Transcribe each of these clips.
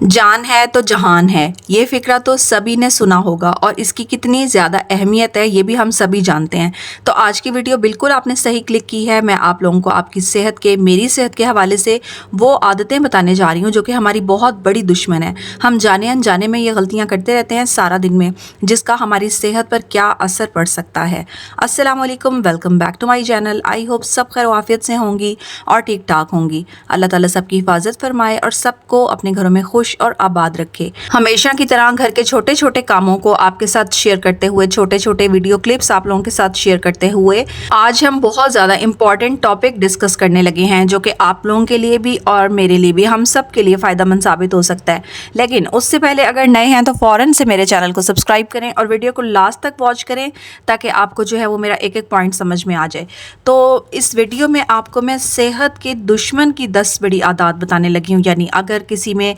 جان ہے تو جہان ہے، یہ فقرہ تو سبھی نے سنا ہوگا اور اس کی کتنی زیادہ اہمیت ہے یہ بھی ہم سبھی جانتے ہیں۔ تو آج کی ویڈیو بالکل آپ نے صحیح کلک کی ہے۔ میں آپ لوگوں کو آپ کی صحت کے، میری صحت کے حوالے سے وہ عادتیں بتانے جا رہی ہوں جو کہ ہماری بہت بڑی دشمن ہے۔ ہم جانے انجانے میں یہ غلطیاں کرتے رہتے ہیں سارا دن میں، جس کا ہماری صحت پر کیا اثر پڑ سکتا ہے۔ السلام علیکم، welcome back to my channel. I hope سب خیر و عافیت سے ہوں گی اور ٹھیک ٹھاک ہوں گی۔ اللہ تعالیٰ سب کی حفاظت فرمائے اور سب کو اپنے گھروں میں خوش اور آباد رکھے۔ ہمیشہ کی طرح گھر کے چھوٹے چھوٹے کاموں کو آپ کے ساتھ شیئر کرتے ہوئے، چھوٹے چھوٹے ویڈیو کلپس آپ لوگوں کے ساتھ شیئر کرتے ہوئے آج ہم بہت زیادہ امپورٹنٹ ٹاپک ڈسکس کرنے لگے ہیں جو کہ آپ لوگوں کے لیے بھی اور میرے لیے بھی، ہم سب کے لیے فائدہ مند ثابت ہو سکتا ہے۔ لیکن اس سے پہلے اگر نئے ہیں تو فوراً سے میرے چینل کو سبسکرائب کریں اور ویڈیو کو لاسٹ تک واچ کریں تاکہ آپ کو جو ہے وہ میرا ایک ایک پوائنٹ سمجھ میں آ جائے۔ تو اس ویڈیو میں آپ کو میں صحت کے دشمن کی 10 بڑی عادات بتانے لگی ہوں، یعنی اگر کسی میں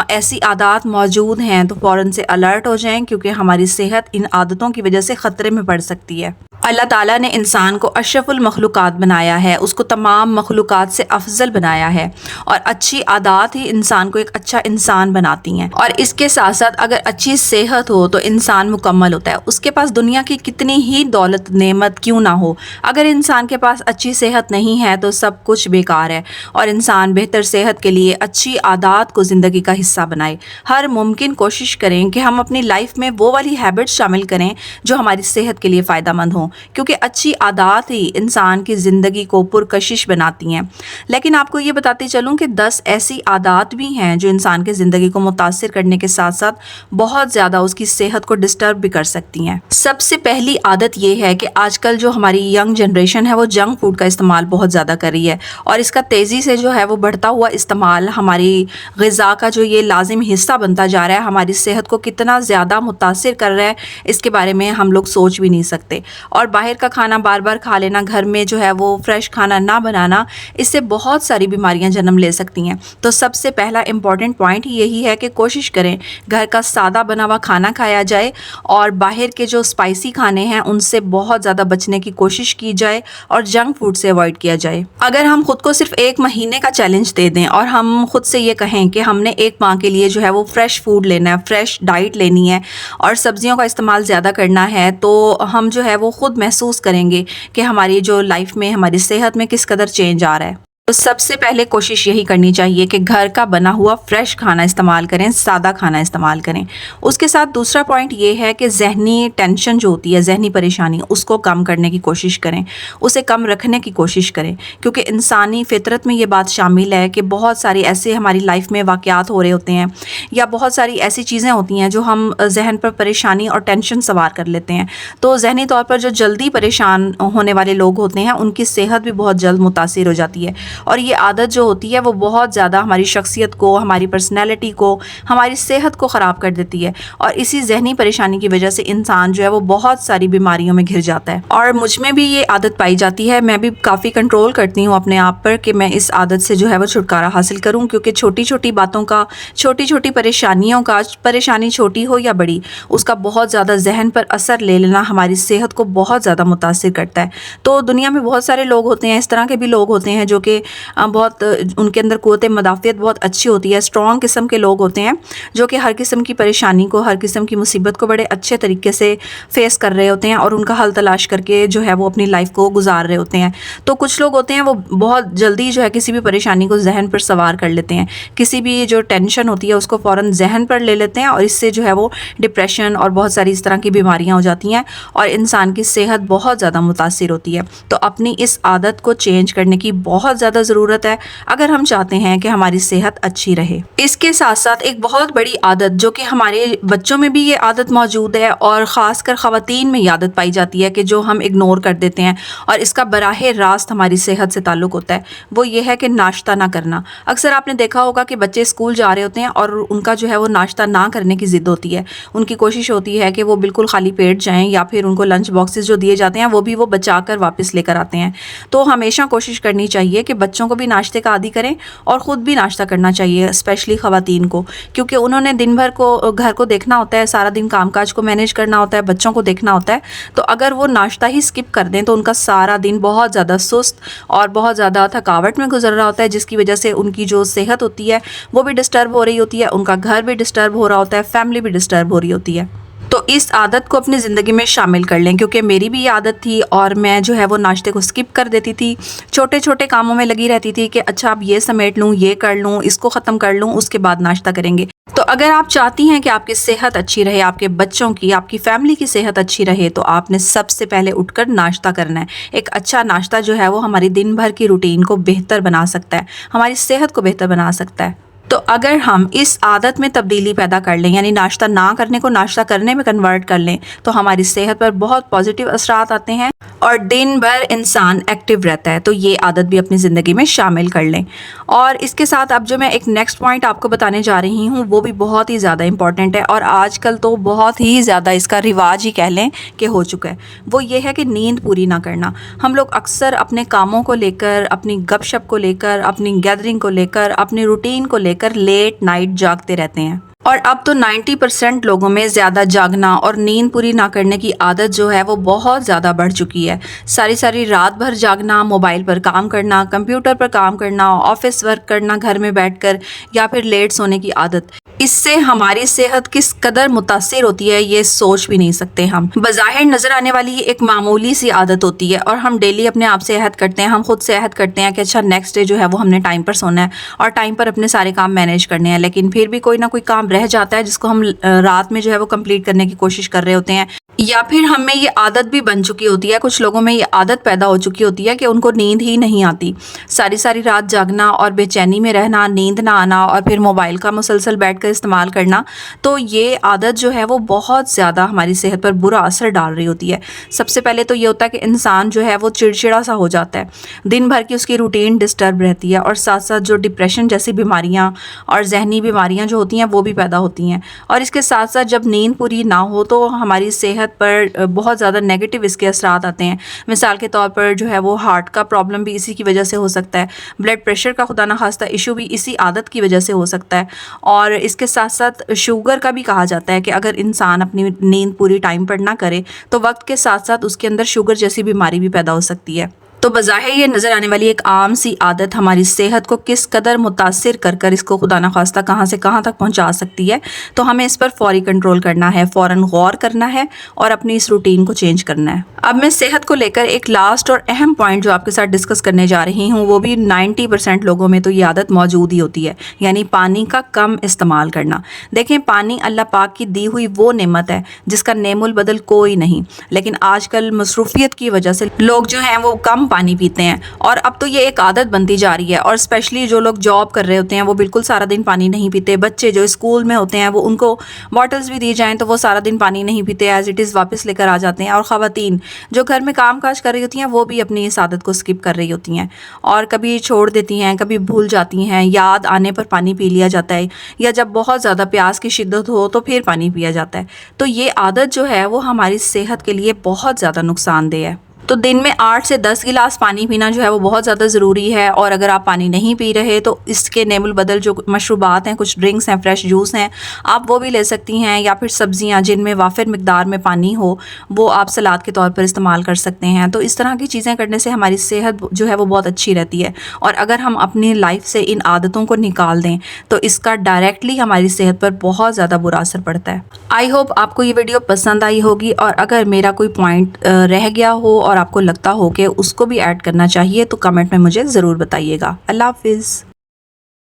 ایسی عادات موجود ہیں تو فوراً سے الرٹ ہو جائیں، کیونکہ ہماری صحت ان عادتوں کی وجہ سے خطرے میں پڑ سکتی ہے۔ اللہ تعالیٰ نے انسان کو اشرف المخلوقات بنایا ہے، اس کو تمام مخلوقات سے افضل بنایا ہے، اور اچھی عادات ہی انسان کو ایک اچھا انسان بناتی ہیں۔ اور اس کے ساتھ ساتھ اگر اچھی صحت ہو تو انسان مکمل ہوتا ہے۔ اس کے پاس دنیا کی کتنی ہی دولت نعمت کیوں نہ ہو، اگر انسان کے پاس اچھی صحت نہیں ہے تو سب کچھ بیکار ہے۔ اور انسان بہتر صحت کے لیے اچھی عادات کو زندگی کا حصہ بنائے۔ ہر ممکن کوشش کریں کہ ہم اپنی لائف میں وہ والی ہیبٹس شامل کریں جو ہماری صحت کے لیے فائدہ مند ہوں، کیونکہ اچھی عادات ہی انسان کی زندگی کو پرکشش بناتی ہیں۔ لیکن آپ کو یہ بتاتے چلوں کہ 10 ایسی عادات بھی ہیں جو انسان کی زندگی کو متاثر کرنے کے ساتھ ساتھ بہت زیادہ اس کی صحت کو ڈسٹرب بھی کر سکتی ہیں۔ سب سے پہلی عادت یہ ہے کہ آج کل جو ہماری ینگ جنریشن ہے وہ جنک فوڈ کا استعمال بہت زیادہ کر رہی ہے، اور اس کا تیزی سے جو ہے وہ بڑھتا ہوا استعمال ہماری غذا کا جو یہ لازم حصہ بنتا جا رہا ہے، ہماری صحت کو کتنا زیادہ متاثر کر رہا ہے اس کے بارے میں ہم لوگ سوچ بھی نہیں سکتے۔ اور باہر کا کھانا بار بار کھا لینا، گھر میں جو ہے وہ فریش کھانا نہ بنانا، اس سے بہت ساری بیماریاں جنم لے سکتی ہیں۔ تو سب سے پہلا امپورٹنٹ پوائنٹ یہی ہے کہ کوشش کریں گھر کا سادہ بنا ہوا کھانا کھایا جائے، اور باہر کے جو اسپائسی کھانے ہیں ان سے بہت زیادہ بچنے کی کوشش کی جائے، اور جنک فوڈ سے اوائڈ کیا جائے۔ اگر ہم خود کو صرف 1 مہینے کا چیلنج دے دیں اور ہم خود سے یہ کہیں کہ ہم نے 1 ماہ کے لیے جو ہے وہ فریش فوڈ لینا ہے، فریش ڈائٹ لینی ہے اور سبزیوں کا استعمال زیادہ کرنا ہے، تو ہم جو ہے وہ خود محسوس کریں گے کہ ہماری جو لائف میں، ہماری صحت میں کس قدر چینج آ رہا ہے۔ تو سب سے پہلے کوشش یہی کرنی چاہیے کہ گھر کا بنا ہوا فریش کھانا استعمال کریں، سادہ کھانا استعمال کریں۔ اس کے ساتھ دوسرا پوائنٹ یہ ہے کہ ذہنی ٹینشن جو ہوتی ہے، ذہنی پریشانی، اس کو کم کرنے کی کوشش کریں، اسے کم رکھنے کی کوشش کریں، کیونکہ انسانی فطرت میں یہ بات شامل ہے کہ بہت ساری ایسے ہماری لائف میں واقعات ہو رہے ہوتے ہیں، یا بہت ساری ایسی چیزیں ہوتی ہیں جو ہم ذہن پر پریشانی اور ٹینشن سوار کر لیتے ہیں۔ تو ذہنی طور پر جو جلدی پریشان ہونے والے لوگ ہوتے ہیں ان کی صحت بھی بہت جلد متاثر ہو جاتی ہے، اور یہ عادت جو ہوتی ہے وہ بہت زیادہ ہماری شخصیت کو، ہماری پرسنالٹی کو، ہماری صحت کو خراب کر دیتی ہے، اور اسی ذہنی پریشانی کی وجہ سے انسان جو ہے وہ بہت ساری بیماریوں میں گھر جاتا ہے۔ اور مجھ میں بھی یہ عادت پائی جاتی ہے، میں بھی کافی کنٹرول کرتی ہوں اپنے آپ پر کہ میں اس عادت سے جو ہے وہ چھٹکارا حاصل کروں، کیونکہ چھوٹی چھوٹی باتوں کا، چھوٹی چھوٹی پریشانیوں کا، پریشانی چھوٹی ہو یا بڑی، اس کا بہت زیادہ ذہن پر اثر لے لینا ہماری صحت کو بہت زیادہ متاثر کرتا ہے۔ تو دنیا میں بہت سارے لوگ ہوتے ہیں، اس طرح کے بھی لوگ ہوتے ہیں جو کہ بہت، ان کے اندر قوت مدافعت بہت اچھی ہوتی ہے، اسٹرانگ قسم کے لوگ ہوتے ہیں جو کہ ہر قسم کی پریشانی کو، ہر قسم کی مصیبت کو بڑے اچھے طریقے سے فیس کر رہے ہوتے ہیں، اور ان کا حل تلاش کر کے جو ہے وہ اپنی لائف کو گزار رہے ہوتے ہیں۔ تو کچھ لوگ ہوتے ہیں وہ بہت جلدی جو ہے کسی بھی پریشانی کو ذہن پر سوار کر لیتے ہیں، کسی بھی جو ٹینشن ہوتی ہے اس کو فوراً ذہن پر لے لیتے ہیں، اور اس سے جو ہے وہ ڈپریشن اور بہت ساری اس طرح کی بیماریاں ہو جاتی ہیں، اور انسان کی صحت بہت زیادہ متاثر ہوتی ہے۔ تو اپنی اس عادت کو چینج کرنے کی بہت زیادہ ضرورت ہے اگر ہم چاہتے ہیں کہ ہماری صحت اچھی رہے۔ اس کے ساتھ ساتھ ایک بہت بڑی عادت جو کہ ہمارے بچوں میں بھی یہ عادت موجود ہے، اور خاص کر خواتین میں یہ عادت پائی جاتی ہے کہ جو ہم اگنور کر دیتے ہیں، اور اس کا براہ راست ہماری صحت سے تعلق ہوتا ہے، وہ یہ ہے کہ ناشتہ نہ کرنا۔ اکثر آپ نے دیکھا ہوگا کہ بچے اسکول جا رہے ہوتے ہیں اور ان کا جو ہے وہ ناشتہ نہ کرنے کی ضد ہوتی ہے، ان کی کوشش ہوتی ہے کہ وہ بالکل خالی پیٹ جائیں، یا پھر ان کو لنچ باکسز جو دیے جاتے ہیں وہ بھی وہ بچا کر واپس لے کر آتے ہیں۔ تو ہمیشہ کوشش کرنی چاہیے کہ بچوں کو بھی ناشتے کا عادی کریں اور خود بھی ناشتہ کرنا چاہیے، اسپیشلی خواتین کو، کیونکہ انہوں نے دن بھر کو گھر کو دیکھنا ہوتا ہے، سارا دن کام کاج کو مینیج کرنا ہوتا ہے، بچوں کو دیکھنا ہوتا ہے. تو اگر وہ ناشتہ ہی اسکپ کر دیں تو ان کا سارا دن بہت زیادہ سست اور بہت زیادہ تھکاوٹ میں گزر رہا ہوتا ہے، جس کی وجہ سے ان کی جو صحت ہوتی ہے وہ بھی ڈسٹرب ہو رہی ہوتی ہے، ان کا گھر بھی ڈسٹرب ہو رہا ہوتا ہے، فیملی بھی ڈسٹرب ہو رہی ہوتی ہے. تو اس عادت کو اپنی زندگی میں شامل کر لیں، کیونکہ میری بھی یہ عادت تھی اور میں جو ہے وہ ناشتے کو سکپ کر دیتی تھی، چھوٹے چھوٹے کاموں میں لگی رہتی تھی کہ اچھا اب یہ سمیٹ لوں، یہ کر لوں، اس کو ختم کر لوں، اس کے بعد ناشتہ کریں گے. تو اگر آپ چاہتی ہیں کہ آپ کی صحت اچھی رہے، آپ کے بچوں کی، آپ کی فیملی کی صحت اچھی رہے، تو آپ نے سب سے پہلے اٹھ کر ناشتہ کرنا ہے. ایک اچھا ناشتہ جو ہے وہ ہماری دن بھر کی روٹین کو بہتر بنا سکتا ہے، ہماری صحت کو بہتر بنا سکتا ہے. تو اگر ہم اس عادت میں تبدیلی پیدا کر لیں، یعنی ناشتہ نہ کرنے کو ناشتہ کرنے میں کنورٹ کر لیں، تو ہماری صحت پر بہت پازیٹیو اثرات آتے ہیں اور دن بھر انسان ایکٹیو رہتا ہے. تو یہ عادت بھی اپنی زندگی میں شامل کر لیں. اور اس کے ساتھ اب جو میں ایک نیکسٹ پوائنٹ آپ کو بتانے جا رہی ہوں وہ بھی بہت ہی زیادہ امپورٹنٹ ہے، اور آج کل تو بہت ہی زیادہ اس کا رواج ہی کہہ لیں کہ ہو چکا ہے. وہ یہ ہے کہ نیند پوری نہ کرنا. ہم لوگ اکثر اپنے کاموں کو لے کر، اپنی گپ شپ کو لے کر، اپنی گیدرنگ کو لے کر، اپنی روٹین کو لے کر لیٹ نائٹ جاگتے رہتے ہیں. اور اب تو 90% لوگوں میں زیادہ جاگنا اور نیند پوری نہ کرنے کی عادت جو ہے وہ بہت زیادہ بڑھ چکی ہے. ساری رات بھر جاگنا، موبائل پر کام کرنا، کمپیوٹر پر کام کرنا، آفس ورک کرنا گھر میں بیٹھ کر، یا پھر لیٹ سونے کی عادت. اس سے ہماری صحت کس قدر متاثر ہوتی ہے یہ سوچ بھی نہیں سکتے ہم. بظاہر نظر آنے والی ایک معمولی سی عادت ہوتی ہے اور ہم ڈیلی اپنے آپ سے عہد کرتے ہیں، ہم خود سے عہد کرتے ہیں کہ اچھا نیکسٹ ڈے جو ہے وہ ہم نے ٹائم پر سونا ہے اور ٹائم پر اپنے سارے کام مینیج کرنے ہیں، لیکن پھر بھی کوئی نہ کوئی کام رہ جاتا ہے جس کو ہم رات میں جو ہے وہ کمپلیٹ کرنے کی کوشش کر رہے ہوتے ہیں. یا پھر ہم میں یہ عادت بھی بن چکی ہوتی ہے، کچھ لوگوں میں یہ عادت پیدا ہو چکی ہوتی ہے کہ ان کو نیند ہی نہیں آتی. ساری رات جاگنا اور بے چینی میں رہنا، نیند نہ آنا، اور پھر موبائل کا مسلسل بیٹھ کر استعمال کرنا. تو یہ عادت جو ہے وہ بہت زیادہ ہماری صحت پر برا اثر ڈال رہی ہوتی ہے. سب سے پہلے تو یہ ہوتا ہے کہ انسان جو ہے وہ چڑچڑا سا ہو جاتا ہے، دن بھر کی اس کی روٹین ڈسٹرب رہتی ہے، اور ساتھ ساتھ جو ڈپریشن جیسی بیماریاں اور ذہنی بیماریاں جو ہوتی ہیں وہ بھی پیدا ہوتی ہیں. اور اس کے ساتھ ساتھ جب نیند پوری نہ ہو تو ہماری صحت پر بہت زیادہ نیگیٹو اس کے اثرات آتے ہیں. مثال کے طور پر جو ہے وہ ہارٹ کا پرابلم بھی اسی کی وجہ سے ہو سکتا ہے، بلڈ پریشر کا خدا نخواستہ ایشو بھی اسی عادت کی وجہ سے ہو سکتا ہے. اور اس کے ساتھ ساتھ شوگر کا بھی کہا جاتا ہے کہ اگر انسان اپنی نیند پوری ٹائم پر نہ کرے تو وقت کے ساتھ ساتھ اس کے اندر شوگر جیسی بیماری بھی پیدا ہو سکتی ہے. تو بظاہر یہ نظر آنے والی ایک عام سی عادت ہماری صحت کو کس قدر متاثر کر کر اس کو خدا نخواستہ کہاں سے کہاں تک پہنچا سکتی ہے. تو ہمیں اس پر فوری کنٹرول کرنا ہے، فوراً غور کرنا ہے اور اپنی اس روٹین کو چینج کرنا ہے. اب میں صحت کو لے کر ایک لاسٹ اور اہم پوائنٹ جو آپ کے ساتھ ڈسکس کرنے جا رہی ہوں، وہ بھی 90% لوگوں میں تو یہ عادت موجود ہی ہوتی ہے، یعنی پانی کا کم استعمال کرنا. دیکھیں، پانی اللہ پاک کی دی ہوئی وہ نعمت ہے جس کا نعم البدل کوئی نہیں، لیکن آج کل مصروفیت کی وجہ سے لوگ جو ہیں وہ کم پانی پیتے ہیں، اور اب تو یہ ایک عادت بنتی جا رہی ہے. اور اسپیشلی جو لوگ جاب کر رہے ہوتے ہیں وہ بالکل سارا دن پانی نہیں پیتے. بچے جو اسکول میں ہوتے ہیں وہ ان کو باٹلز بھی دی جائیں تو وہ سارا دن پانی نہیں پیتے، ایز اٹ از واپس لے کر آ جاتے ہیں. اور خواتین جو گھر میں کام کاج کر رہی ہوتی ہیں وہ بھی اپنی اس عادت کو اسکپ کر رہی ہوتی ہیں اور کبھی چھوڑ دیتی ہیں، کبھی بھول جاتی ہیں، یاد آنے پر پانی پی لیا جاتا ہے، یا جب بہت زیادہ پیاس کی شدت ہو تو پھر پانی پیا جاتا ہے. تو یہ عادت جو ہے وہ ہماری صحت کے لیے بہت زیادہ نقصان دہ ہے. تو دن میں 8 سے 10 گلاس پانی پینا جو ہے وہ بہت زیادہ ضروری ہے. اور اگر آپ پانی نہیں پی رہے تو اس کے نعم البدل جو مشروبات ہیں، کچھ ڈرنکس ہیں، فریش جوس ہیں، آپ وہ بھی لے سکتی ہیں، یا پھر سبزیاں جن میں وافر مقدار میں پانی ہو وہ آپ سلاد کے طور پر استعمال کر سکتے ہیں. تو اس طرح کی چیزیں کرنے سے ہماری صحت جو ہے وہ بہت اچھی رہتی ہے. اور اگر ہم اپنی لائف سے ان عادتوں کو نکال دیں تو اس کا ڈائریکٹلی ہماری صحت پر بہت زیادہ برا اثر پڑتا ہے. آئی ہوپ آپ کو یہ ویڈیو پسند آئی ہوگی، اور اگر میرا کوئی پوائنٹ رہ گیا ہو اور آپ کو لگتا ہو کہ اس کو بھی ایڈ کرنا چاہیے تو کمنٹ میں مجھے ضرور بتائیے گا. اللہ حافظ.